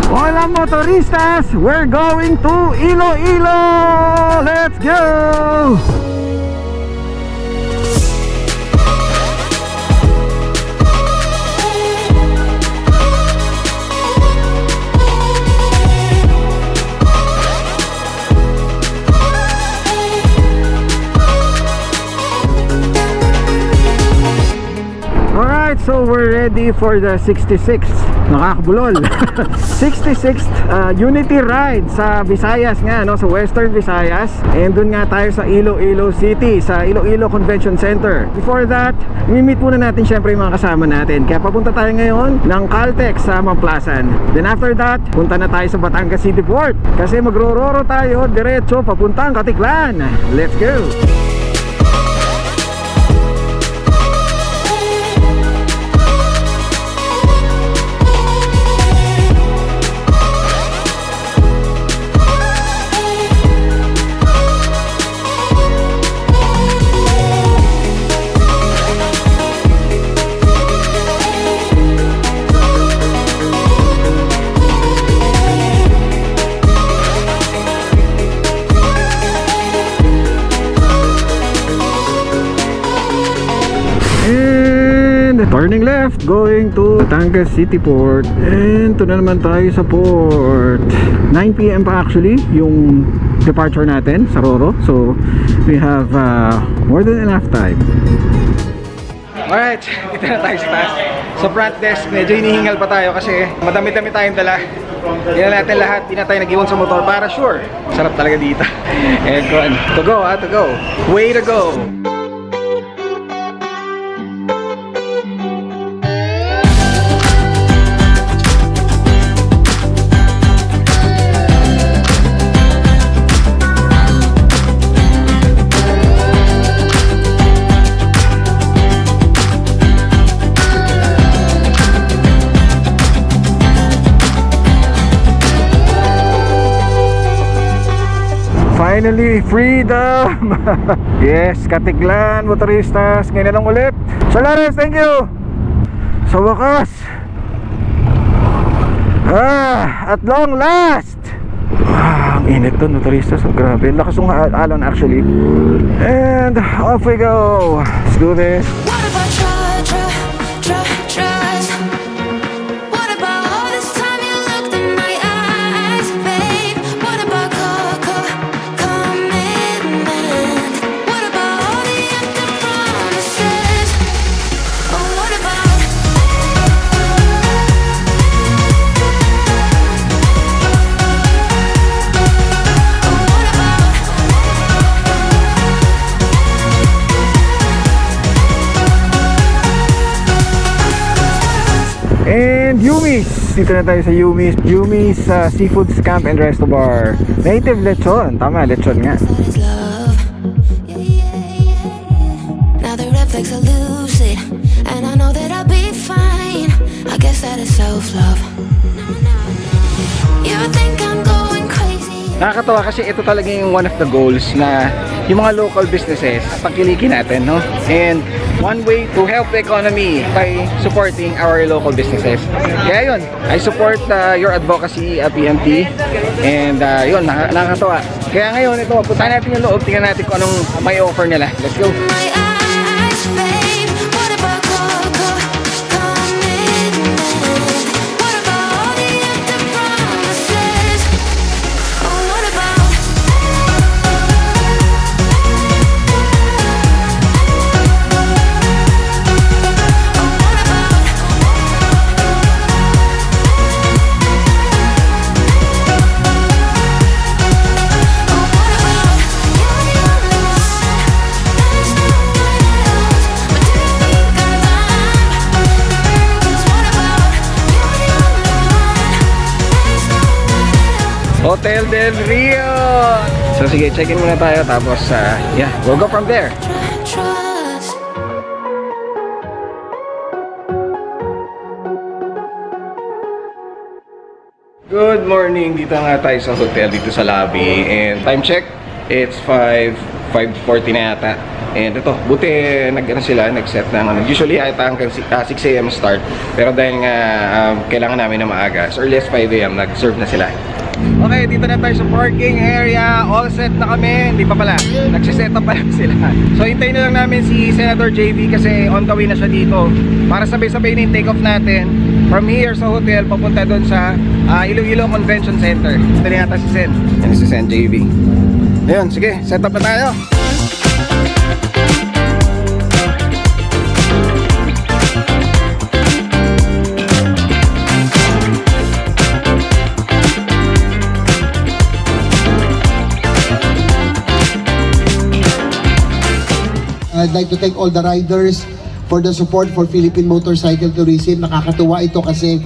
Hola motoristas, we're going to Iloilo. Let's go. So we're ready for the 66th, nakakabulol 66th Unity Ride sa Visayas nga, no? Sa Western Visayas. And dun nga tayo sa Iloilo City, sa Iloilo Convention Center. Before that, i-meet muna natin syempre yung mga kasama natin. Kaya papunta tayo ngayon ng Caltex sa Mamplasan. Then after that, punta na tayo sa Batangas City Port kasi magro-roro tayo diretso papuntang Katiklan. Let's go! Turning left, going to Batangas City Port. And ito na naman tayo sa port. 9 PM pa actually yung departure natin sa Roro. So we have more than enough time. Alright, dito na tayo sa taas. Sa front desk, medyo hinihingal pa tayo kasi madami-dami tayong dala. Hindi na natin lahat, hindi na tayo nag-iwan sa motor para sure. Sarap talaga dito. And to go, to go. Way to go. Finally, freedom! Yes, Katiklan, motoristas. Ngayon na lang ulit. Solares, thank you! Sa wakas! At long last! Ang init to, motoristas. Grabe, lakas ng alon actually. And off we go! Let's do this! And Yumi's, dito na tayo sa Yumi's Seafood Camp and Resto Bar. Native lechon, tama, lechon nga. Now the reflex are lucid and I know that I'll be fine. I guess that is self-love. You think I'm going crazy. Nakakatawa kasi ito talaga yung one of the goals na yung mga local businesses pagkilikin natin, no? And one way to help the economy by supporting our local businesses. Kaya yun, I support your advocacy, PMT. And yun, nakakatawa. Kaya ngayon, ito, puntahan natin yung loob. Tingnan natin kung anong may offer nila. Let's go! Hotel del Rio. So sige, check-in muna tayo tapos yeah, we'll go from there. Good morning. Dito nga tayo sa hotel, dito sa lobby. And time check, it's 5:40 na yata. And ito, buti nag-set ng ano. Usually ay hanggang 6 AM start. Pero dahil nga kailangan namin na maaga, so early as 5 AM nag-serve na sila. Okay, dito na tayo sa parking area. All set na kami. Hindi pa pala. Nagsiset up pa lang sila. So hintayin na lang namin si Senator JV kasi on the way na siya dito. Para sabay-sabay na yung take off natin from here sa hotel papunta doon sa Iloilo Convention Center. Ito na yata si Sen. Yan si Sen JV. Ayun, sige, set up na tayo. I'd like to thank all the riders for the support for Philippine Motorcycle Tourism. Nakakatuwa ito kasi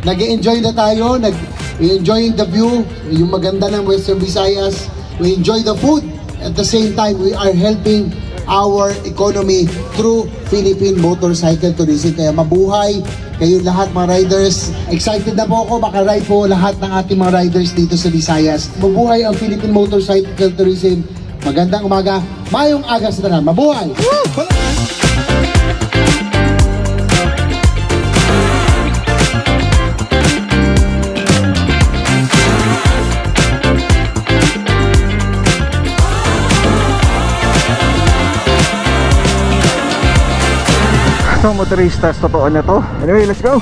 nag-enjoy na tayo, nag-enjoying the view, yung maganda ng Western Visayas. We enjoy the food. At the same time, we are helping our economy through Philippine Motorcycle Tourism. Kaya mabuhay kayo lahat mga riders. Excited na po ako, makaride po lahat ng ating mga riders dito sa Visayas. Mabuhay ang Philippine Motorcycle Tourism. Magandang umaga, mayong aga sa tanan. Mabuhay! So motoristas, totoo na to. Anyway, let's go!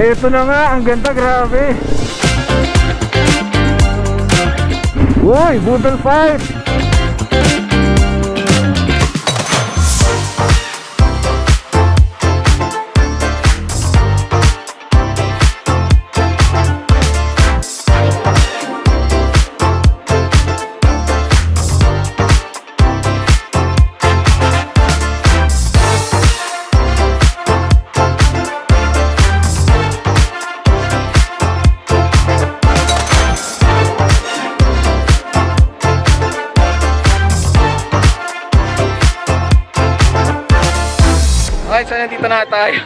Ito na nga, ang ganda, grabe. Uy, budol fight. Okay, so nandito na tayo.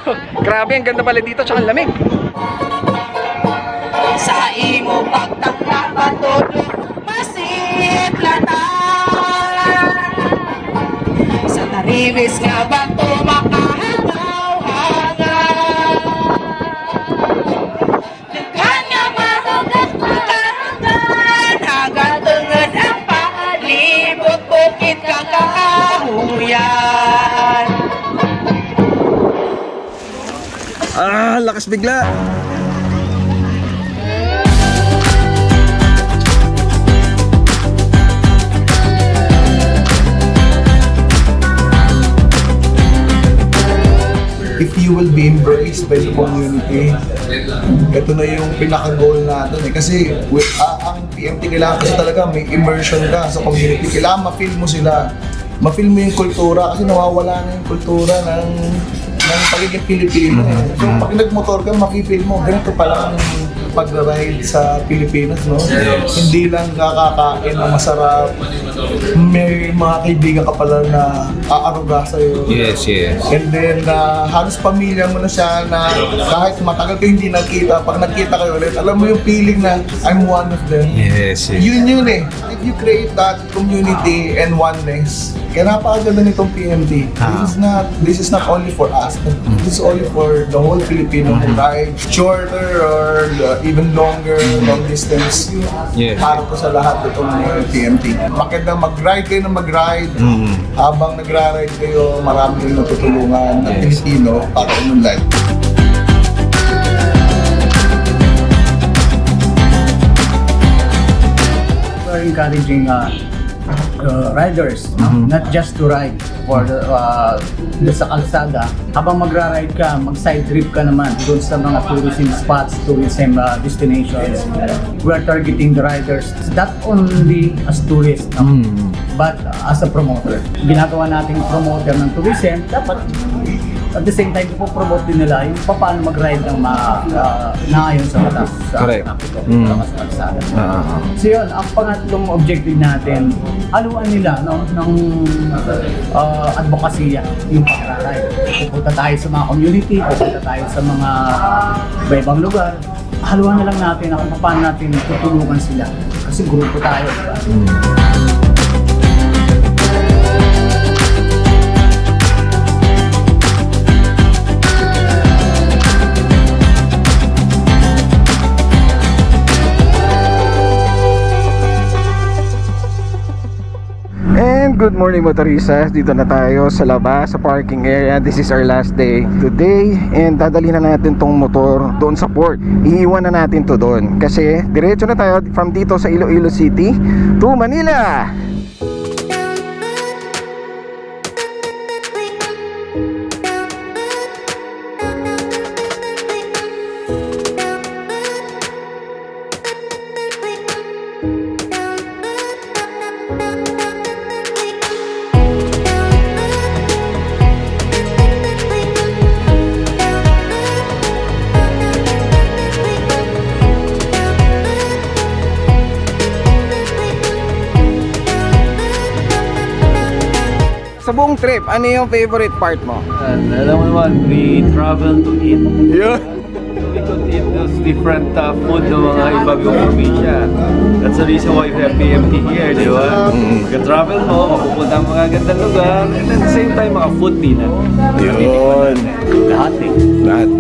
Grabe, ang ganda pala dito, tsaka ang lamig. Sa imo pagtakla patod masiplata sa taribis nga bato makahagaw-hagaw daghan nga marugat makarugan hagatungod ang palibot bukid kakahuyan. Lakas bigla. If you will be embraced by the community, ito na yung pinaka-goal natin eh. Kasi ang PMT kailangan kasi talaga may immersion ka sa community. Kailangan ma-feel mo sila. Ma-feel mo yung kultura kasi nawawala na yung kultura ng pagiging Pilipino. So pag nag-motor ka, makifeel mo, ganito pala ang pag-ride sa Pilipinas, no? Hindi lang kakakain ng masarap, may mga kaibigan ka pala na aaruga sa'yo. Yes, yes. And then, halos pamilya mo na siya na kahit matagal kayo hindi nagkita, pag nagkita kayo ulit, alam mo yung feeling na I'm one of them. Yes, yes. Yun eh. If you create that community and oneness, kaya napakaganda nitong PMT. This is not only for us, this is only for the whole Filipino who ride shorter or even longer, long distance. Yes. Para po sa lahat itong PMT. Maganda mag-ride kayo na mag-ride. Habang nagra-ride kayo, marami kayong natutulungan ng Pilipino para inyong life. We're encouraging riders, not just to ride for the sa kalsada. Habang magra-ride ka, mag-side trip ka naman doon sa mga tourism spots, tourism destinations. We are targeting the riders not only as tourists, but as a promoter. Ginagawa nating promoter ng tourism, dapat at the same time, ipopromote din nila yung paano mag-ride ng naayon sa batas sa Correct. trapiko, sa kalsada. So yun, ang pangatlong objective natin, haluan nila ng advokasya yung pag-ride. Pupunta tayo sa mga community, pupunta tayo sa mga iba-ibang lugar, haluan na lang natin kung paano natin tutulungan sila. Kasi grupo tayo, diba? And good morning motoristas, dito na tayo sa labas, sa parking area. This is our last day today, and dadalhin na natin tong motor doon sa port. Iiwan na natin to doon kasi diretso na tayo from dito sa Iloilo City to Manila. Sa buong trip, ano yung favorite part mo? Alam mo naman, we travel to eat. Yeah. We could eat those different food ng mga ibang probinsya. That's the reason why we have PMT here, di ba? Mag-travel mo, mapupunta ang mga gandang lugar, and at the same time, mga food din. Yun. Lahat eh. Lahat.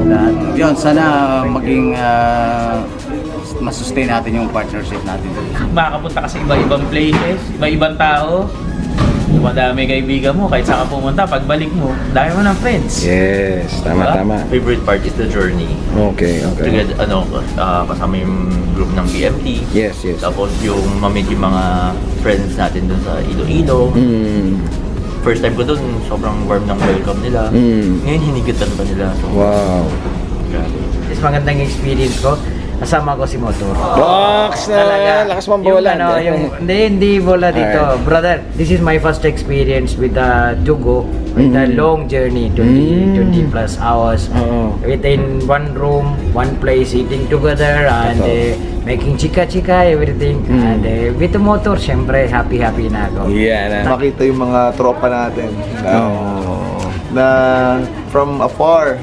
Lahat. Yun, sana maging masustain natin yung partnership natin. Makakapunta ka sa iba-ibang places, iba-ibang tao. Madami kaibigan mo, kahit saan ka pumunta, pagbalik mo, dami mo ng friends. Yes, tama, Diba? tama. Favorite part is the journey. Okay, okay. Together, kasama yung group ng BMT. Yes, yes. Tapos yung mamit yung mga friends natin dun sa Iloilo. First time ko dun, sobrang warm ng welcome nila. Ngayon hinigatan pa nila. So, Wow. grabe. Is magandang experience ko. Kasama ko si Motor. Box na! Lakas mong bola. Hindi bola dito. Alright. Brother, this is my first experience with to go with a long journey, 20 plus hours. Within one room, one place, eating together and making chika-chika, everything. And with the Motor, syempre, happy na ako. Yeah, na. Makita yung mga tropa natin na from afar.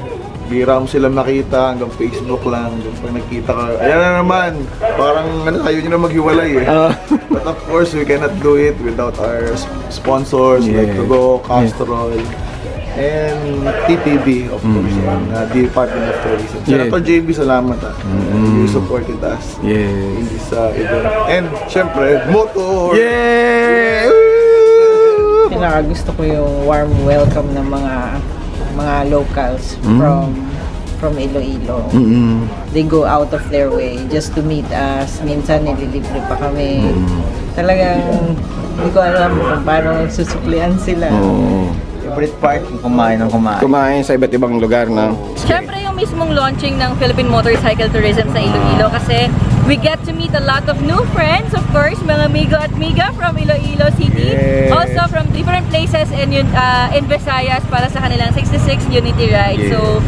Bira mo sila makita hanggang Facebook lang. Pag nakita ka, ayan na naman. Parang ayaw nyo na maghiwalay eh. But of course, we cannot do it without our sponsors like Tugo, Castrol, and TTB of course, and Department of Tourism. Senator JB, salamat You supported us in this event. And syempre, Motor! Yeah! Pinakagusto ko yung warm welcome ng mga locals from Iloilo. They go out of their way just to meet us. Minsan nililibre pa kami. Talagang hindi ko alam kung paano susuklian sila. Favorite part, kumain ng kumain. Kumain sa iba't ibang lugar na. Siyempre yung mismong launching ng Philippine Motorcycle Tourism sa Iloilo kasi we get to meet a lot of new friends, of course, mga Migo at Miga from Iloilo City. Yes. Also from different places in Visayas para sa kanilang 66 Unity Ride. Yes. So,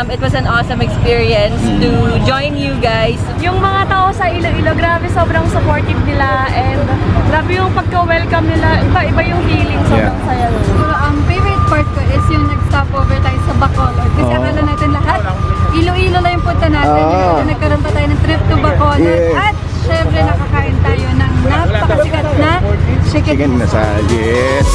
it was an awesome experience to join you guys. Yung mga tao sa Iloilo, grabe sobrang supportive nila and grabe yung pagka-welcome nila. Iba yung feeling, sobrang saya. Ang favorite part ko is yung nag-stopover tayo sa Bacolod. Kasi akala natin lahat, Iloilo na yung punta natin. Nagkaroon pa tayo ng trip to Bacolod. Yes. At syempre nakakain tayo ng napakasikat na chicken Chicken na sa yes.